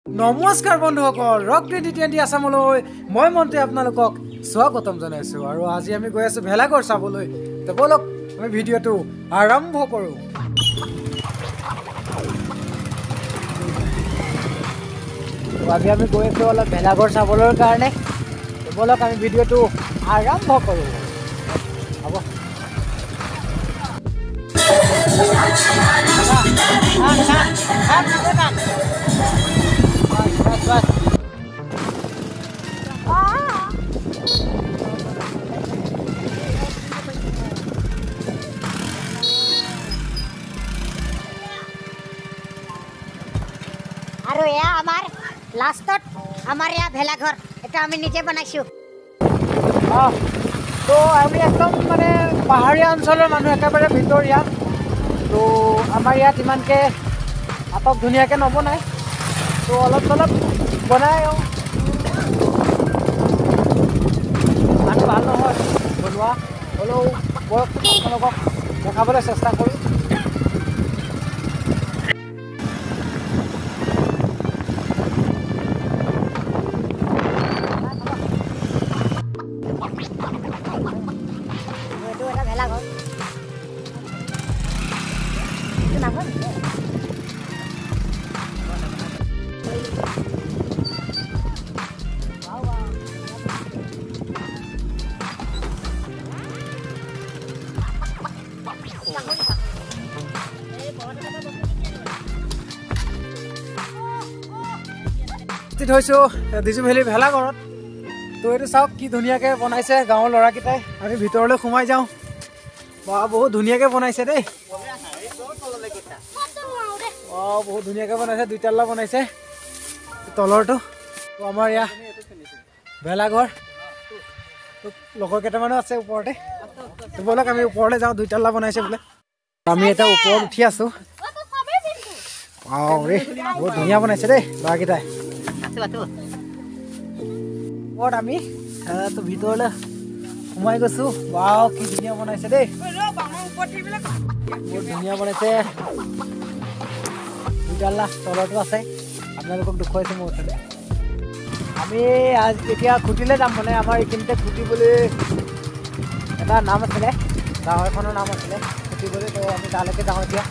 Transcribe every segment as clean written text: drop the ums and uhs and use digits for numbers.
নমস্কাৰ বন্ধুসকল, ৰক 2020 আসামলৈ মই মন্ত্ৰী আপোনালোকক স্বাগতম জনাইছো। আৰু আজি আমি গৈ আছো ভেলাঘৰ চাবলৈ। তো বলক আমি ভিডিঅ'টো আৰম্ভ কৰোঁ। আজি আমি গৈ আছো অলপ ভেলাঘৰ চাবলৈ কাৰণে। তো বলক আমি ভিডিঅ'টো আৰম্ভ কৰোঁ। হ'ব আৰু এয়া আমাৰ লাষ্টত আমাৰ এয়া ভেলাঘৰ এটা আমি নিজে বনাইছো। তো আমি একদম মানে পাহাৰীয়া অঞ্চলৰ মানুহ, একেবাৰে ভিতৰীয়া। তো আমাৰ ইয়াত ইমানকৈ আটক ধুনীয়াকৈ নবনায়, তো অলপ চলপ বনায়। ইমান ভাল নহয় বনোৱা, হ'লেও বয়সটো আপোনালোকক দেখাবলৈ চেষ্টা কৰোঁ। এইটো এটা ভেলাঘৰ। উপস্থিত হৈছোঁ ডিজু ভেলী ভেলাঘৰত। তো এইটো চাওক কি ধুনীয়াকৈ বনাইছে গাঁৱৰ ল'ৰাকেইটাই। আমি ভিতৰলৈ সোমাই যাওঁ। বা বহুত ধুনীয়াকৈ বনাইছে দেই। বহুত ধুনীয়াকৈ বনাইছে, দুইটাল্লা বনাইছে তলৰটো। তো আমাৰ ইয়াত ভেলাঘৰ। তো লগৰ কেইটামানো আছে ওপৰতে। তো বলক আমি ওপৰলৈ যাওঁ, দুইটাল্লা বনাইছে বোলে। আমি এটা ওপৰত উঠি আছোঁ। ৰে বহুত ধুনীয়া বনাইছে দেই ল'ৰাকেইটাই। ওপৰত আমি তো ভিতৰলৈ সোমাই গৈছোঁ। বাও কি ধুনীয়া বনাইছে দেই, বহুত ধুনীয়া বনাইছে। দুইটাল্লা তলতো আছে, আপোনালোকক দেখুৱাইছোঁ মোৰ ওচৰতে। আমি এতিয়া খুটিলৈ যাম। মানে আমাৰ এইখিনিতে খুটি বুলি এটা নাম আছিলে, গাঁও এখনৰ নাম আছিলে খুটি বুলি। তো আমি তালৈকে যাওঁ এতিয়া।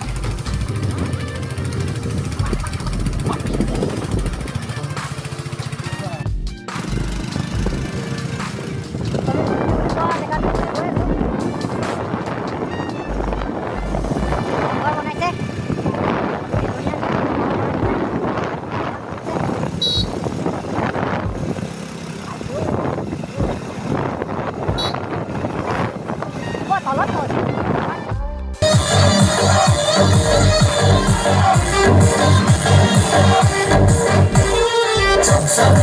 Some